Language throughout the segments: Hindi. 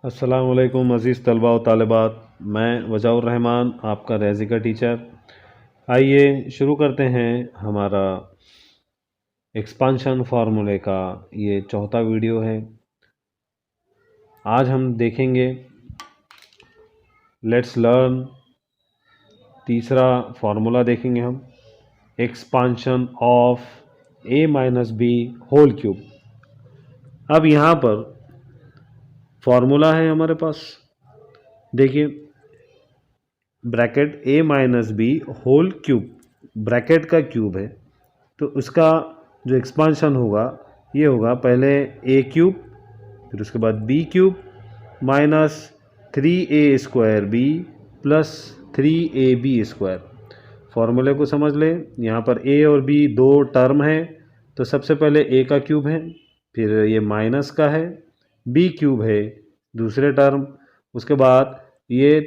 अस्सलाम वालेकुम अज़ीज़ तलबा व तालिबात। मैं वजाउर रहमान आपका रियाज़ी का टीचर। आइए शुरू करते हैं हमारा एक्सपांशन फार्मूले का ये चौथा वीडियो है। आज हम देखेंगे लेट्स लर्न तीसरा फार्मूला देखेंगे हम expansion of a minus B whole cube. अब यहाँ पर फार्मूला है हमारे पास, देखिए bracket a minus B whole cube, bracket का क्यूब है तो उसका जो एक्सपांशन होगा ये होगा पहले a क्यूब, फिर उसके बाद b cube minus 3a² b plus 3ab square. फॉर्मूले को समझ ले, यहाँ पर a और b दो टर्म है तो सबसे पहले a का क्यूब है, फिर ये माइनस का है, b क्यूब है दूसरे टर्म, उसके बाद ये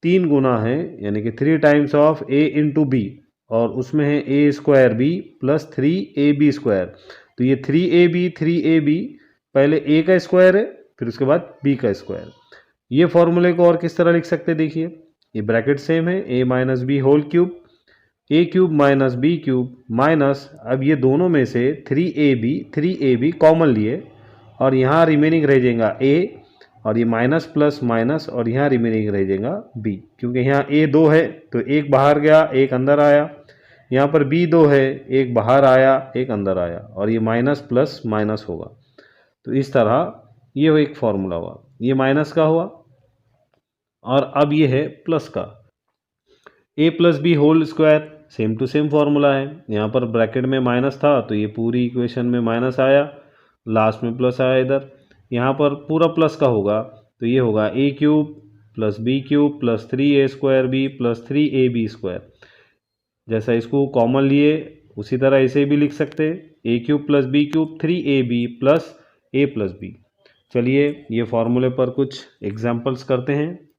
3 गुना है यानी कि 3 times of a into B और उसमें है a² b प्लस 3ab²। तो ये 3ab पहले a का स्क्वायर है फिर उसके बाद b का स्क्वायर। ये फॉर्मूले को और किस तरह लिख सकते हैं, देखिए ये ब्रैकेट सेम है a minus B whole cube, a cube minus b cube minus, अब ये दोनों में से 3ab कॉमन लिए और यहाँ रिमेनिंग रह जाएगा a और ये माइनस प्लस माइनस और यहाँ रिमेनिंग रह जाएगा b, क्योंकि यहाँ a 2 है तो एक बाहर गया एक अंदर आया, यहाँ पर b 2 है एक बाहर आया एक अंदर आया और ये माइनस प्लस माइनस होगा। तो इस तरह ये एक फॉर्मूला हुआ, ये माइनस का हुआ और अब ये है प्लस का a plus B whole square, same to same formula है। यहाँ पर ब्रैकेट में माइनस था तो ये पूरी इक्वेशन में माइनस आया, लास्ट में प्लस आया इधर, यहाँ पर पूरा प्लस का होगा तो ये होगा a cube plus b cube plus 3a² b plus 3ab²। जैसा इसको कॉमन लिए उसी तरह इसे भी लिख सकते हैं a cube plus b cube 3ab plus a plus b। चलिए ये फॉर्मूले पर कुछ एग्जाम्पल्स करते हैं।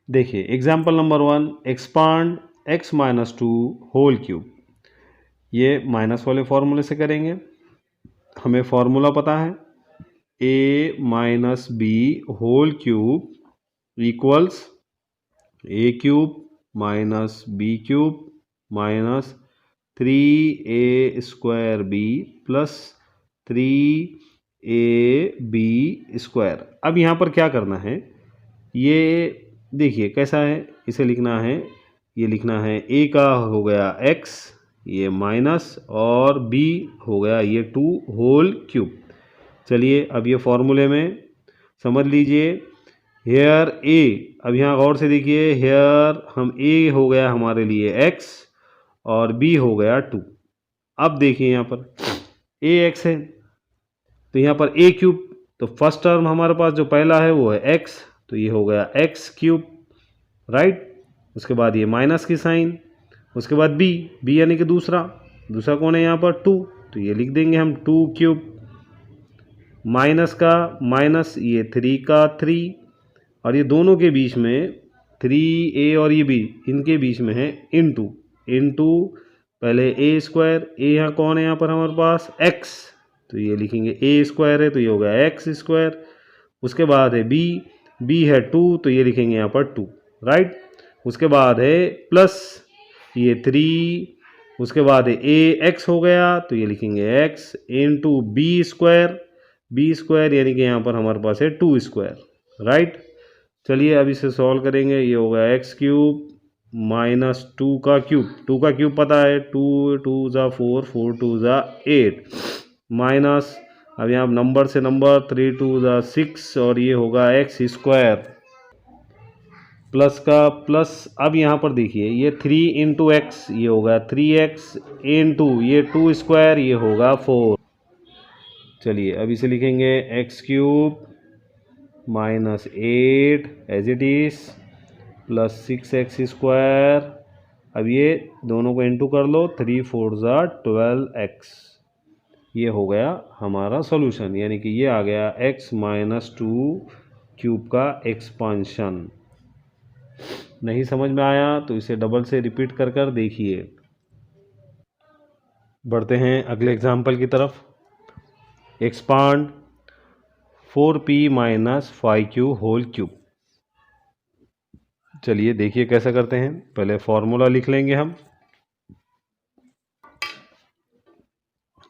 देखिए example number 1, expand x minus 2 whole cube. ये माइनस वाले फॉर्मूले से करेंगे, हमें फॉर्मूला पता है a minus B whole cube equals a cube minus B cube minus 3a² b plus 3ab²। अब यहाँ पर क्या करना है, ये देखिए कैसा है, इसे लिखना है, ये लिखना है a का हो गया x ये माइनस और b हो गया ये 2 होल क्यूब। चलिए अब ये फॉर्मूले में समझ लीजिए हेयर a, अब यहाँ गौर से देखिए हेयर हम a हो गया हमारे लिए x और b हो गया 2। अब देखिए यहाँ पर ax है तो यहाँ पर a क्यूब, तो फर्स्ट टर्म हमारे पास जो पहला है वो है x तो ये हो गया x क्यूब, राइट। उसके बाद ये माइनस की साइन, उसके बाद b यानी कि दूसरा कौन है यहाँ पर 2 तो ये लिख देंगे हम 2 क्यूब, माइनस का माइनस ये 3 का 3 और ये दोनों के बीच में 3a और ये b इनके बीच में है इंटू पहले a², a यहाँ कौन है यहाँ पर हमारे पास x तो ये लिखेंगे a² है तो ये हो गया x²। उसके बाद है b है 2 तो ये लिखेंगे यहाँ पर 2, राइट। उसके बाद है प्लस ये 3, उसके बाद है ax हो गया तो ये लिखेंगे x इंटू b² यानी कि यहाँ पर हमारे पास है 2², राइट। चलिए अब इसे सॉल्व करेंगे, ये होगा x क्यूब माइनस 2 का क्यूब पता है 2 2 ज़ा 4 4 2 ज़ा 8 माइनस, अब यहाँ नंबर से नंबर 3 2 ज़ा 6 और ये होगा x² प्लस का प्लस। अब यहाँ पर देखिए ये 3 इंटू एक्स ये होगा 3x इंटू ये 2² ये होगा 4। चलिए अब इसे लिखेंगे x cube minus 8 as it is plus 6x²। अब ये दोनों को इंटू कर लो 3 4 ज़ा 12x, ये हो गया हमारा सॉल्यूशन, यानी कि ये आ गया x माइनस 2 क्यूब का एक्सपांशन। नहीं समझ में आया तो इसे डबल से रिपीट कर देखिए। बढ़ते हैं अगले एग्जाम्पल की तरफ। Expand 4p minus 5q whole cube. चलिए देखिए कैसे करते हैं। पहले फॉर्मूला लिख लेंगे हम।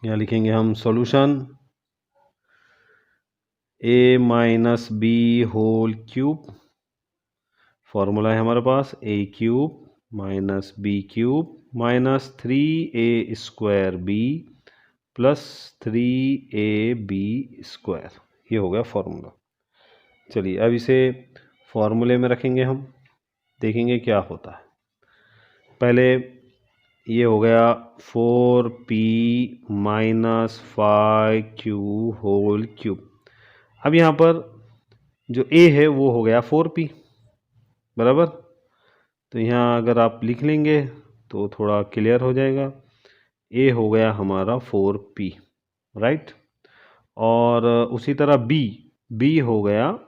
यहाँ लिखेंगे हम solution a minus B whole cube. Formula है हमारे पास a cube minus B cube minus 3a square B plus 3ab square. ये हो गया फॉर्मूला। चलिए अब इसे फॉर्मूले में रखेंगे हम, देखेंगे क्या होता है। पहले ये हो गया 4p minus 5q whole cube. अब यहाँ पर जो a है वो हो गया 4p बराबर। तो यहाँ अगर आप लिख लेंगे तो थोड़ा क्लियर हो जाएगा। a हो गया हमारा 4p राइट। और उसी तरह b हो गया,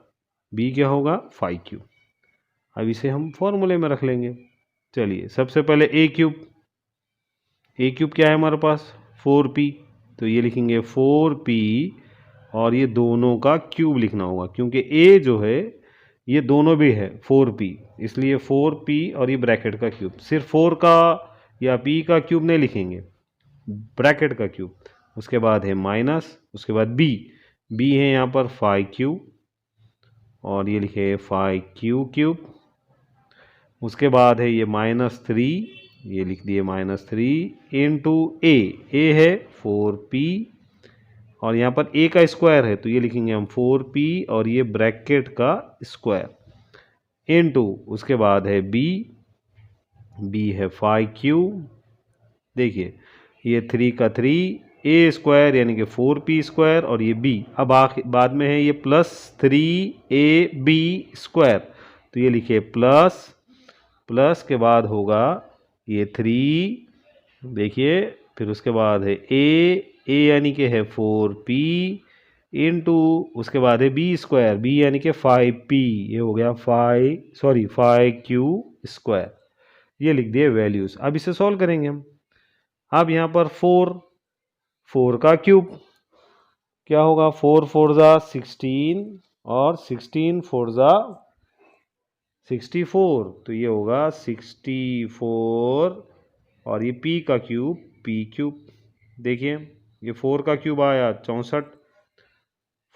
b क्या होगा 5q। अब इसे हम फॉर्मूले में रख लेंगे। चलिए सबसे पहले a क्यूब क्या है हमारे पास 4p, तो ये लिखेंगे 4p और ये दोनों का क्यूब लिखना होगा क्योंकि a जो है ये दोनों भी है 4p, इसलिए 4p और ये ब्रैकेट का क्यूब। सिर्फ 4 का या p का क्यूब नहीं लिखेंगे, ब्रैकेट का क्यूब। उसके बाद है माइनस, उसके बाद b है यहाँ पर 5q और ये लिखे 5q क्यूब। उसके बाद है ये -3, ये लिख दिए -3 इंटू ए है 4p और यहाँ पर a का स्क्वायर है तो ये लिखेंगे हम 4p और ये ब्रैकेट का स्क्वायर इंटू उसके बाद है b है 5q। देखिए ये 3 का 3 a स्क्वायर यानी कि 4p स्क्वायर और ये b। अब बाद में है ये प्लस 3ab स्क्वायर, तो ये लिखिए प्लस के बाद होगा ये 3, देखिए फिर उसके बाद है a यानी कि है 4p इंटू उसके बाद है b स्क्वायर, b यानी कि 5p, ये हो गया 5q स्क्वायर। ये लिख दिए वैल्यूज। अब इसे सॉल्व करेंगे हम। अब यहाँ पर 4 का क्यूब क्या होगा 4 4 जा 16 और 16 4 जा 64, तो ये होगा 64 और ये p का क्यूब p क्यूब। देखिए ये 4 का क्यूब आया 64,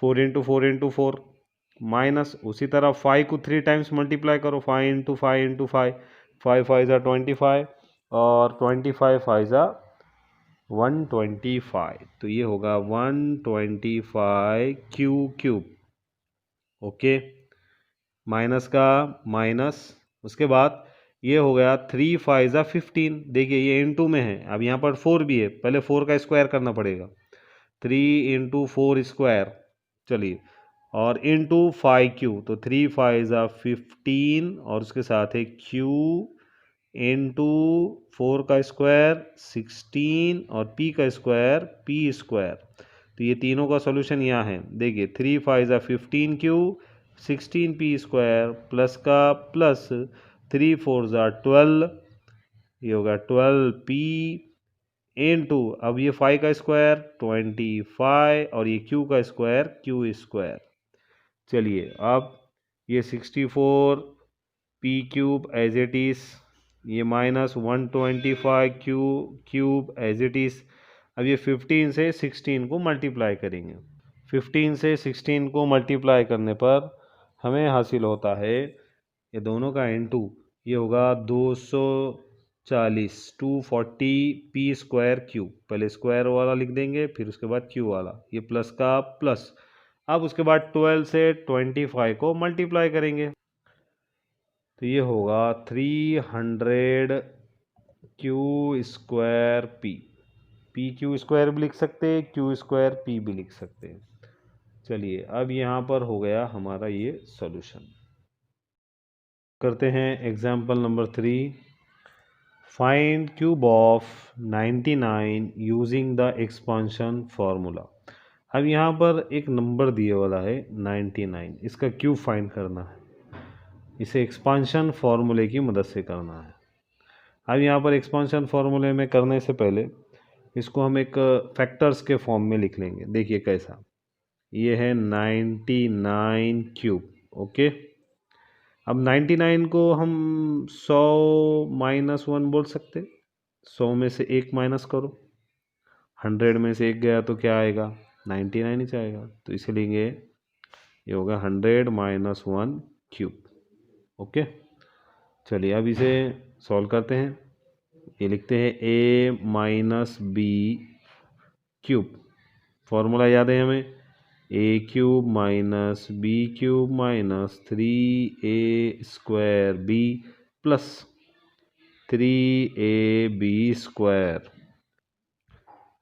4 इंटू 4 इंटू 4 माइनस उसी तरह 5 को 3 टाइम्स मल्टीप्लाई करो, 5 इंटू 5 इंटू 5, 5 5 जा 25 और 25 5 जा 125, तो ये होगा 125 क्यूब। ओके, माइनस का माइनस, उसके बाद ये हो गया 3 5 जा 15। देखिए ये इनटू में है, अब यहाँ पर 4 भी है, पहले 4 का स्क्वायर करना पड़ेगा, 3 इंटू 4 स्क्वायर। चलिए और इंटू 5q, तो 3 5 जा 15 और उसके साथ है q इंटू 4 का स्क्वायर 16 और p का स्क्वायर p स्क्वायर। तो ये तीनों का सॉल्यूशन यहाँ है। देखिए 3 5 जा 15q 16p स्क्वायर प्लस का प्लस 3 4 जा 12, ये होगा 12p इंटू अब ये 5 का स्क्वायर 25 और ये q का स्क्वायर q स्क्वायर। चलिए अब ये 64 p cube as it is, ये minus 125 cube as it is. अब ये 15 से 16 को मल्टीप्लाई करेंगे। 15 से 16 को मल्टीप्लाई करने पर हमें हासिल होता है ये दोनों का इनटू, ये होगा 240 240 p स्क्वायर क्यूब। पहले स्क्वायर वाला लिख देंगे फिर उसके बाद क्यू वाला, ये प्लस का प्लस। अब उसके बाद 12 से 25 को मल्टीप्लाई करेंगे तो ये होगा 300 Q square P Q square भी लिख सकते हैं, क्यू स्क्वायर पी भी लिख सकते हैं। चलिए अब यहाँ पर हो गया हमारा ये सॉल्यूशन। करते हैं example number 3। Find cube of 99 using the expansion formula. अब यहाँ पर एक नंबर दिए वाला है 99, इसका क्यूब फाइंड करना है। इसे एक्सपांशन फार्मूले की मदद से करना है। अब यहाँ पर एक्सपांशन फार्मूले में करने से पहले इसको हम एक फैक्टर्स के फॉर्म में लिख लेंगे। देखिए कैसा, ये है 99 क्यूब। ओके, अब 99 को हम 100 -1 बोल सकते। 100 में से 1 माइनस करो, 100 में से 1 गया तो क्या आएगा, 99 ही जाएगा। तो इसे लेंगे, ये होगा 100 - 1 क्यूब। ओके, चलिए अब इसे सॉल्व करते हैं। ये लिखते हैं a - b क्यूब। फॉर्मूला याद है हमें, a³ - b³ -3a² b plus 3ab²।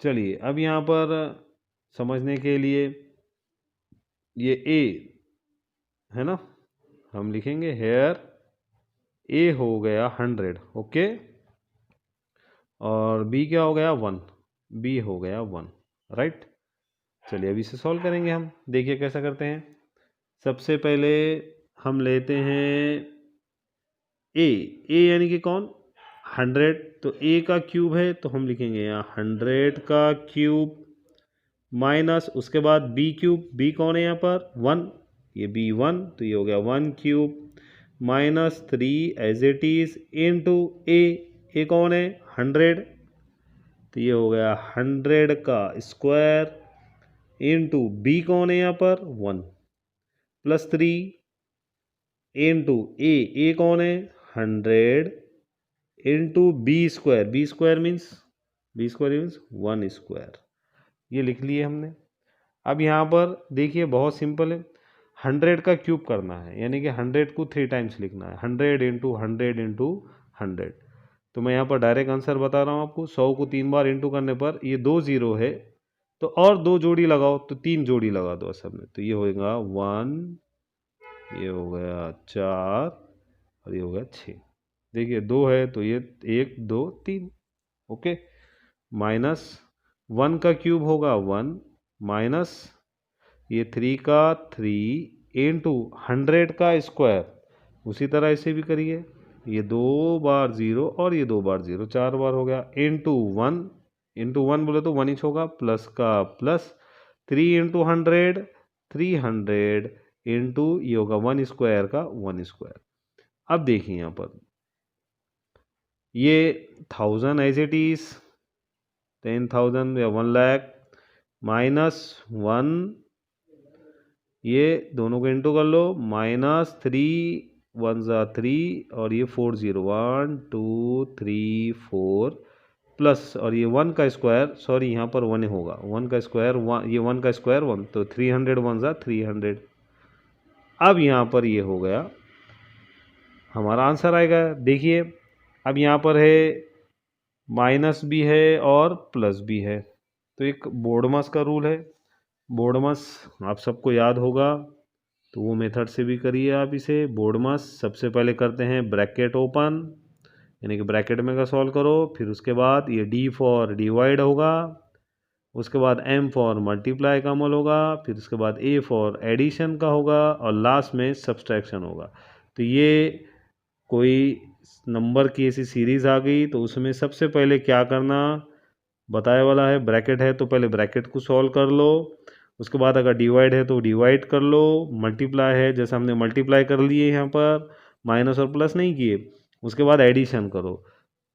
चलिए अब यहाँ पर समझने के लिए, ये a है ना, हम लिखेंगे हेयर a हो गया 100। ओके, और b क्या हो गया 1, b हो गया 1, राइट। चलिए अब इसे सॉल्व करेंगे हम। देखिए कैसा करते हैं। सबसे पहले हम लेते हैं a यानी कि कौन, 100। तो a का क्यूब है तो हम लिखेंगे यहाँ 100 का क्यूब माइनस, उसके बाद b³ b कौन है यहाँ पर 1, ये b1, तो ये हो गया 1 cube minus 3 as it is into a कौन है 100, तो ये हो गया 100 का स्क्वायर इंटू b कौन है यहाँ पर 1 प्लस 3 इंटू a कौन है 100 इंटू b² मीन्स 1 स्क्वायर। ये लिख लिए हमने। अब यहाँ पर देखिए बहुत सिंपल है, 100 का क्यूब करना है, यानी कि 100 को 3 टाइम्स लिखना है, 100 इंटू 100 इंटू 100। तो मैं यहाँ पर डायरेक्ट आंसर बता रहा हूँ आपको, 100 को 3 बार इंटू करने पर ये 2 0 है, तो और 2 जोड़ी लगाओ, तो 3 जोड़ी लगा दो असल में, तो ये होगा 1, ये हो गया 4 और ये हो गया 6। देखिए 2 है तो ये 1 2 3। ओके, माइनस 1 का क्यूब होगा 1 माइनस ये 3 का 3 इंटू 100 का स्क्वायर, उसी तरह इसे भी करिए, ये 2 बार 0 और ये 2 बार 0, 4 बार हो गया, इंटू 1 बोले तो 1 इंच होगा, प्लस का प्लस 3 इंटू 100 300 इंटू ये होगा 1 स्क्वायर का 1 स्क्वायर। अब देखिए यहाँ पर ये 1000 एज इट इज 10,000 या 1 लाख माइनस 1, ये दोनों को इंटू कर लो, माइनस 3 1 ज़ा 3 और ये 4 0 1 2 3 4 प्लस, और ये 1 का स्क्वायर, सॉरी यहाँ पर 1 होगा, 1 का स्क्वायर 1, ये 1 का स्क्वायर 1, तो 300 1 ज़ा 300। अब यहाँ पर ये हो गया हमारा आंसर आएगा। देखिए अब यहाँ पर है माइनस भी है और प्लस भी है, तो एक बोर्डमास का रूल है, बोर्डमास आप सबको याद होगा, तो वो मेथड से भी करिए आप इसे। बोर्डमास सबसे पहले करते हैं ब्रैकेट ओपन, यानी कि ब्रैकेट में का सॉल्व करो, फिर उसके बाद ये d फॉर डिवाइड होगा, उसके बाद m फॉर मल्टीप्लाई का अमल होगा, फिर उसके बाद a फॉर एडिशन का होगा, और लास्ट में सब्सट्रैक्शन होगा। तो ये कोई नंबर की ऐसी सीरीज़ आ गई तो उसमें सबसे पहले क्या करना बताया वाला है, ब्रैकेट है तो पहले ब्रैकेट को सॉल्व कर लो, उसके बाद अगर डिवाइड है तो डिवाइड कर लो, मल्टीप्लाई है जैसे हमने मल्टीप्लाई कर लिए यहाँ पर, माइनस और प्लस नहीं किए, उसके बाद एडिशन करो,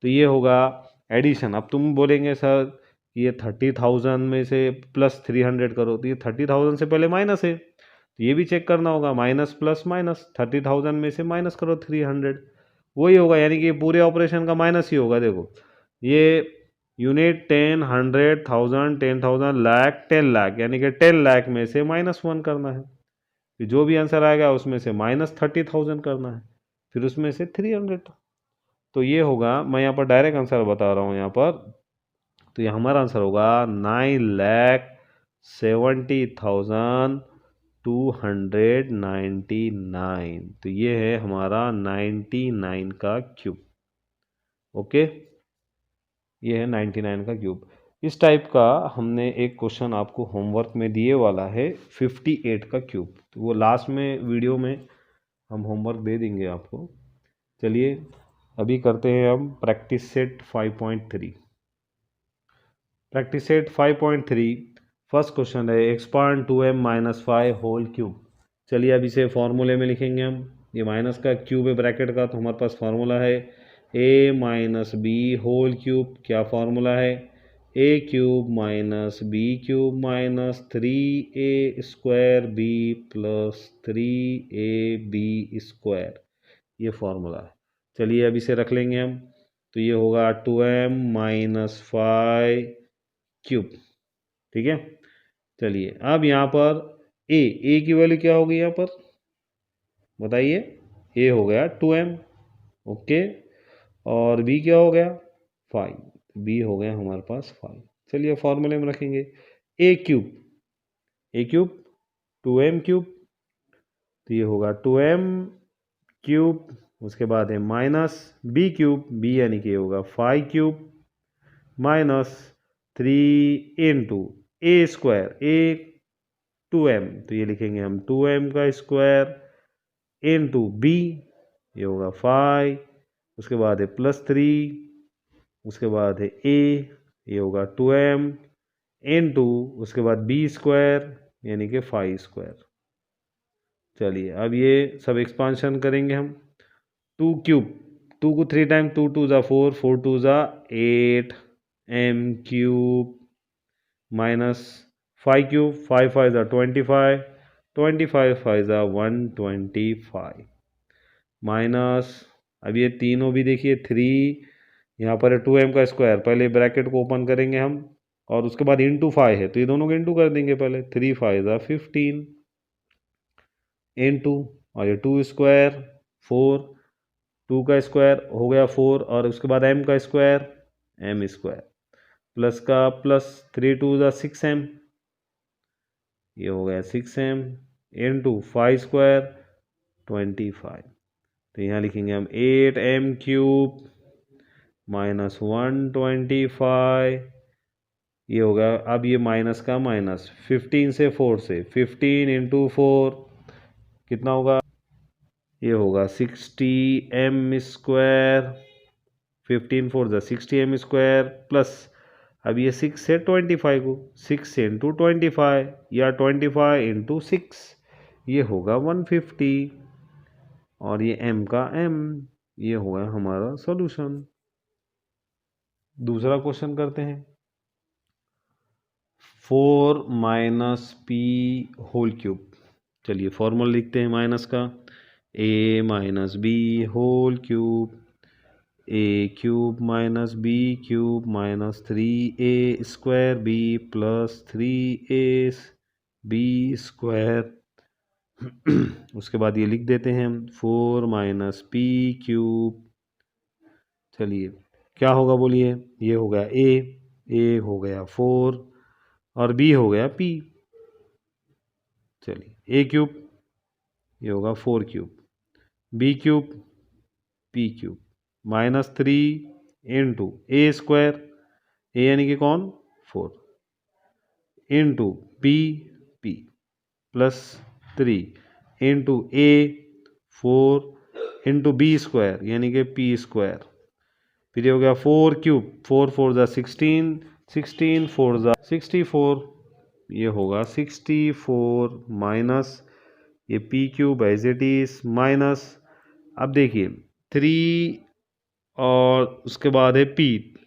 तो ये होगा एडिशन। अब तुम बोलेंगे सर ये 30,000 में से प्लस 300 करो, तो ये 30,000 से पहले माइनस है, तो ये भी चेक करना होगा, माइनस प्लस माइनस, 30,000 में से माइनस करो 300, वही होगा, यानी कि पूरे ऑपरेशन का माइनस ही होगा। देखो ये यूनिट 10 100 1000 10,000 लाख 10 लाख, यानी कि 10 लाख में से -1 करना है, फिर जो भी आंसर आएगा उसमें से -30,000 करना है, फिर उसमें से 300। तो ये होगा, मैं यहाँ पर डायरेक्ट आंसर बता रहा हूँ यहाँ पर, तो ये हमारा आंसर होगा 9,70,299। तो ये है हमारा 99 का क्यूब। ओके, ये है 99 का क्यूब। इस टाइप का हमने एक क्वेश्चन आपको होमवर्क में दिए वाला है 58 का क्यूब, तो वो लास्ट में वीडियो में हम होमवर्क दे देंगे आपको। चलिए अभी करते हैं हम practice set 5.3। Practice set 5.3, first question है expand 2m minus 5 whole cube. चलिए अब इसे फॉर्मूले में लिखेंगे हम। ये माइनस का क्यूब है ब्रैकेट का, तो हमारे पास फार्मूला है a minus B whole cube. क्या फार्मूला है? a cube minus B cube minus 3a square B plus 3ab square, ये फार्मूला है। चलिए अब इसे रख लेंगे हम, तो ये होगा 2m माइनस 5 क्यूब। ठीक है, चलिए अब यहाँ पर a की वैल्यू क्या होगी यहाँ पर बताइए? a हो गया 2m, ओके, और b क्या हो गया 5, b हो गया हमारे पास 5। चलिए फॉर्मूले में रखेंगे a क्यूब 2m क्यूब, तो ये होगा 2m क्यूब, उसके बाद है माइनस b क्यूब, b यानी कि होगा 5 cube minus 3 into a square, a 2m, तो ये लिखेंगे हम 2m का स्क्वायर इंटू b, ये होगा 5, उसके बाद है प्लस 3, उसके बाद है a, ये होगा 2m इंटू उसके बाद b स्क्वायर यानी कि 5 स्क्वायर। चलिए अब ये सब एक्सपांशन करेंगे हम। 2 क्यूब, 2 को 3 टाइम, 2 2 ज़ा 4, 4 2 ज़ा 8 m क्यूब माइनस 5 क्यूब, 5 5 ज़ा 25, 25 5 ज़ा 125 माइनस, अब ये तीनों भी देखिए 3, यहाँ पर है 2m का स्क्वायर, पहले ब्रैकेट को ओपन करेंगे हम और उसके बाद इंटू 5 है तो ये दोनों को इंटू कर देंगे पहले, 3 5 ज़ा 15 इंटू, और ये 2 स्क्वायर 4, 2 का स्क्वायर हो गया 4, और उसके बाद m का स्क्वायर m स्क्वायर प्लस का प्लस 3 2 ज़ा 6m, ये हो गया 6m इंटू 5 स्क्वायर 25, तो यहाँ लिखेंगे हम 8m क्यूब माइनस 125, ये होगा, अब ये माइनस का माइनस 15 से 4 से 15 इंटू 4 कितना होगा? ये होगा 60m स्क्वायर, 15 4 ज़ा 60m स्क्वायर प्लस, अब ये 6 से 25 को 6 इंटू 25 या 25 इंटू 6, ये होगा 150, और ये m का m, ये होगा हमारा सॉल्यूशन। दूसरा क्वेश्चन करते हैं। 4 माइनस पी होल क्यूब। चलिए फॉर्मूला लिखते हैं माइनस का, a minus B whole cube, a cube minus B cube minus 3a square b plus 3a b square. उसके बाद ये लिख देते हैं हम 4 माइनस पी क्यूब। चलिए क्या होगा बोलिए? ये हो गया a हो गया 4 और b हो गया p। चलिए a क्यूब, ये होगा 4 cube, b cube p cube minus 3 into a square, a यानी कि कौन 4 into p plus 3 into a 4 into b square यानी कि p स्क्वायर, फिर ये हो गया 4 क्यूब, 4 4 ज़ा 16, 16 4 ज़ा 64, ये होगा 64 माइनस ये p cube as it is minus, अब देखिए 3 और उसके बाद है p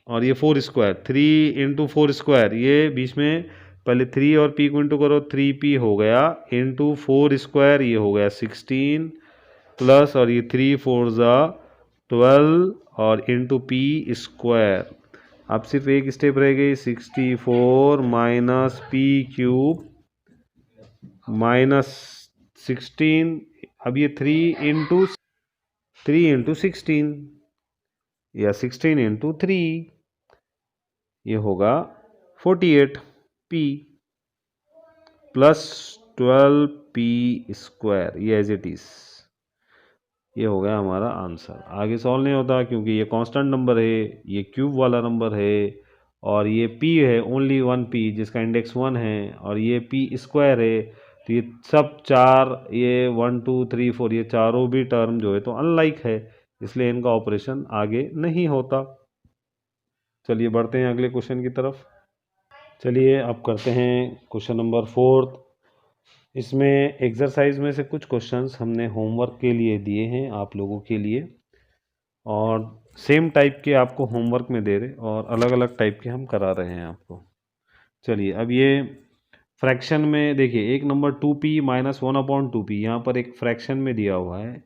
और ये 4 स्क्वायर, 3 इंटू 4 स्क्वायर, ये बीच में पहले 3 और p को इंटू करो, 3p हो गया इंटू 4 स्क्वायर, ये हो गया 16 प्लस, और ये 3 4 ज़ा 12 और इंटू p स्क्वायर। अब सिर्फ एक स्टेप रह गई, 64 माइनस p क्यूब माइनस 16, अब ये 3 इंटू 16 या 16 इंटू 3, ये होगा 48 p प्लस 12 p स्क्वायर, ये एज इट इज, ये हो गया हमारा आंसर। आगे सॉल्व नहीं होता क्योंकि ये कांस्टेंट नंबर है, ये क्यूब वाला नंबर है, और ये p है ओनली 1p जिसका इंडेक्स 1 है, और ये p स्क्वायर है, तो ये सब चार, ये 1 2 3 4 ये चारों भी टर्म जो है तो अनलाइक है, इसलिए इनका ऑपरेशन आगे नहीं होता। चलिए बढ़ते हैं अगले क्वेश्चन की तरफ। चलिए अब करते हैं क्वेश्चन नंबर 4। इसमें एक्सरसाइज में से कुछ क्वेश्चंस हमने होमवर्क के लिए दिए हैं आप लोगों के लिए, और सेम टाइप के आपको होमवर्क में दे रहे और अलग अलग टाइप के हम करा रहे हैं आपको। चलिए अब ये फ्रैक्शन में देखिए, एक नंबर 2p माइनस 1/2p, यहाँ पर एक फ्रैक्शन में दिया हुआ है।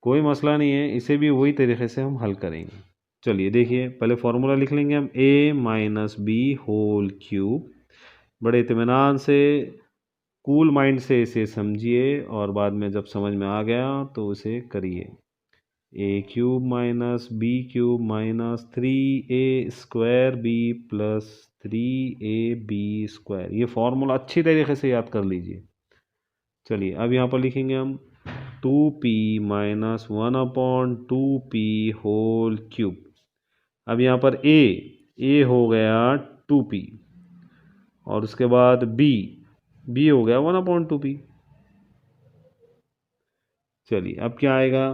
कोई मसला नहीं है, इसे भी वही तरीके से हम हल करेंगे। चलिए देखिए, पहले फॉर्मूला लिख लेंगे हम, a minus B whole cube. बड़े इत्मीनान से, कूल माइंड से इसे समझिए, और बाद में जब समझ में आ गया तो उसे करिए। a cube minus B cube minus 3a square b plus 3ab square. ये फॉर्मूला अच्छी तरीके से याद कर लीजिए। चलिए अब यहाँ पर लिखेंगे हम 2p minus 1/2p whole cube. अब यहाँ पर a हो गया 2p, और उसके बाद b हो गया 1/2p। चलिए अब क्या आएगा,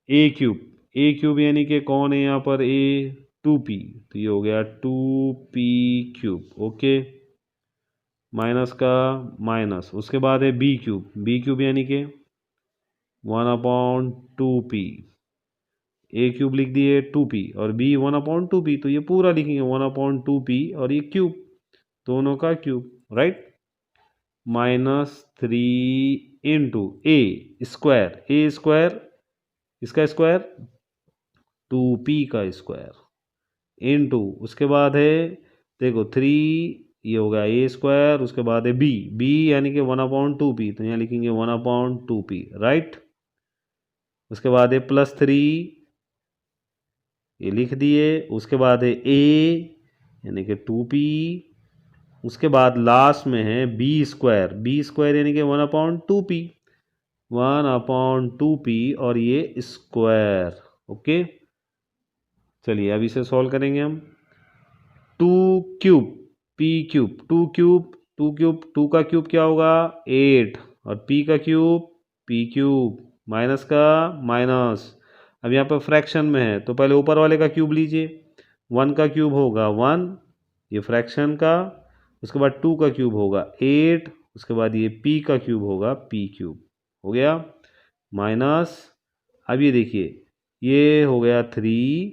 ए क्यूब यानी कि कौन है यहाँ पर, a 2p, तो ये हो गया 2p क्यूब। ओके, माइनस का माइनस, उसके बाद है बी क्यूब यानी कि 1/2p। ए क्यूब लिख दिए 2p और b 1/2p, तो ये पूरा लिखेंगे 1/2p और ये क्यूब, दोनों का क्यूब, राइट। माइनस 3 इंटू ए स्क्वायर, इसका स्क्वायर 2p का स्क्वायर, इंटू उसके बाद है देखो 3, ये हो गया ए स्क्वायर, उसके बाद है बी यानी कि 1/2p, तो यहाँ लिखेंगे 1/2p, राइट। उसके बाद है +3, ये लिख दिए। उसके बाद है ए यानी कि 2p, उसके बाद लास्ट में है बी स्क्वायर यानी कि 1/2p, 1/2p और ये स्क्वायर। ओके, चलिए अब इसे सॉल्व करेंगे हम। 2 क्यूब p क्यूब, 2 का क्यूब क्या होगा 8, और p का क्यूब p क्यूब, माइनस का माइनस। अब यहाँ पर फ्रैक्शन में है तो पहले ऊपर वाले का क्यूब लीजिए, 1 का क्यूब होगा 1, ये फ्रैक्शन का। उसके बाद 2 का क्यूब होगा 8, उसके बाद ये p का क्यूब होगा p क्यूब, हो गया माइनस। अब ये देखिए, ये हो गया 3,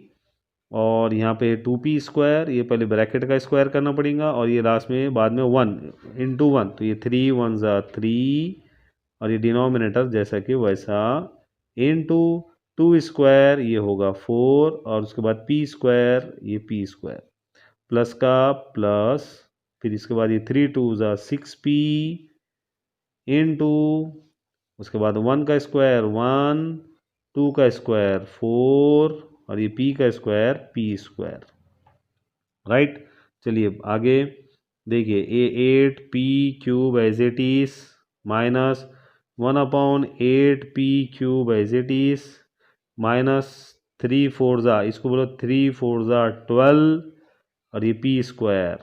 और यहाँ पे 2p स्क्वायर, ये पहले ब्रैकेट का स्क्वायर करना पड़ेगा, और ये लास्ट में बाद में 1 इंटू 1, तो ये 3 1 ज़ा 3, और ये डिनोमिनेटर जैसा कि वैसा, इंटू 2 स्क्वायर ये होगा 4, और उसके बाद p स्क्वायर, ये p स्क्वायर, प्लस का प्लस, फिर इसके बाद ये 3 2 ज़ा 6p, इंटू उसके बाद 1 का स्क्वायर 1, 2 का स्क्वायर 4, और ये p का स्क्वायर p स्क्वायर, राइट। चलिए आगे देखिए, a 8p cube as it is minus 1/8p cube as it is, minus 3 4 ज़ा, इसको बोलो 3 4 ज़ा 12, और ये p स्क्वायर,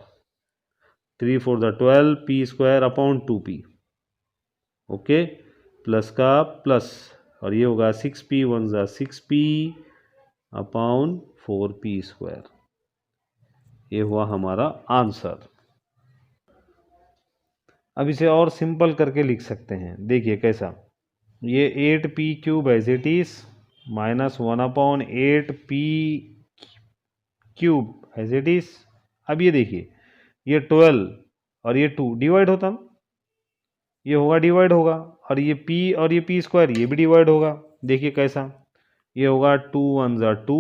3 4 ज़ा 12 p square upon 2p। Okay, plus का प्लस, और ये होगा 6p 1 ज़ा 6p अपॉन 4p स्क्वायर। ये हुआ हमारा आंसर। अब इसे और सिंपल करके लिख सकते हैं, देखिए कैसा, ये 8p cube as it is minus 1/8p cube as it is. अब ये देखिए, ये 12 और ये 2 डिवाइड होता ना, ये होगा डिवाइड होगा, और ये p और ये p स्क्वायर ये भी डिवाइड होगा। देखिए कैसा, ये होगा 2 1 ज़ा 2,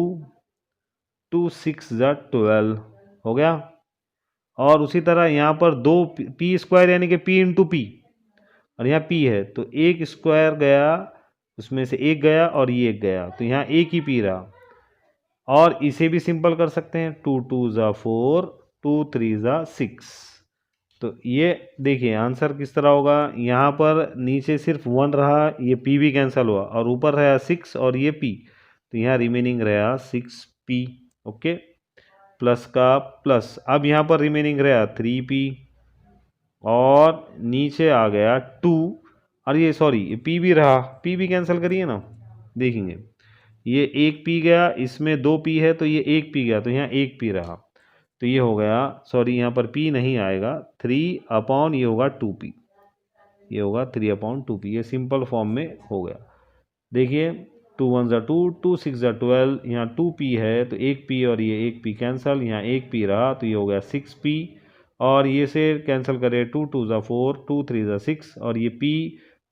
2 6 ज़ा 12, हो गया। और उसी तरह यहाँ पर 2 p स्क्वायर यानी कि p इंटू पी, और यहाँ p है तो एक स्क्वायर गया, उसमें से एक गया और ये एक गया, तो यहाँ एक ही p रहा। और इसे भी सिंपल कर सकते हैं, 2 2 ज़ा 4, 2 3 ज़ा 6। तो ये देखिए आंसर किस तरह होगा, यहाँ पर नीचे सिर्फ 1 रहा, ये p भी कैंसिल हुआ, और ऊपर रहा 6 और ये p, तो यहाँ रिमेनिंग रहा 6p। ओके, प्लस का प्लस, अब यहाँ पर रिमेनिंग रहा 3p, और नीचे आ गया 2, और ये सॉरी ये p भी रहा, p भी कैंसिल करिए ना, देखेंगे ये एक p गया, इसमें 2p है तो ये एक p गया, तो यहाँ एक p रहा, तो ये हो गया, सॉरी यहाँ पर p नहीं आएगा, 3/, ये होगा 2p, ये होगा 3/2p, ये सिंपल फॉर्म में हो गया। देखिए 2 1 2, 2 6 12, यहाँ 2p है तो एक p और ये एक p कैंसल, यहाँ एक p रहा तो ये हो गया 6p, और ये से कैंसिल करें 2 2 4, 2 3 6, और ये p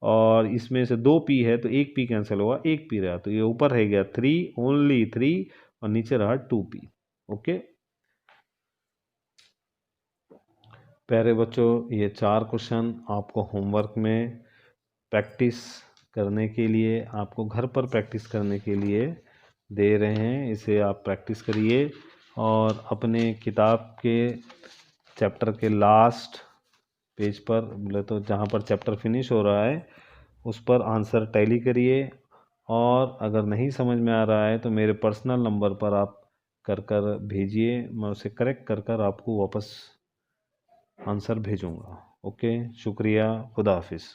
और इसमें से 2p है तो एक p कैंसिल होगा, एक p रहा तो ये ऊपर रह गया 3, ओनली 3, और नीचे रहा 2p। ओके प्यारे बच्चों, ये 4 क्वेश्चन आपको होमवर्क में प्रैक्टिस करने के लिए, आपको घर पर प्रैक्टिस करने के लिए दे रहे हैं। इसे आप प्रैक्टिस करिए और अपने किताब के चैप्टर के लास्ट पेज पर, बोले तो जहाँ पर चैप्टर फिनिश हो रहा है उस पर आंसर टैली करिए, और अगर नहीं समझ में आ रहा है तो मेरे पर्सनल नंबर पर आप कर भेजिए, मैं उसे करेक्ट कर आपको वापस आंसर भेजूँगा। ओके, शुक्रिया, खुदा हाफिज़।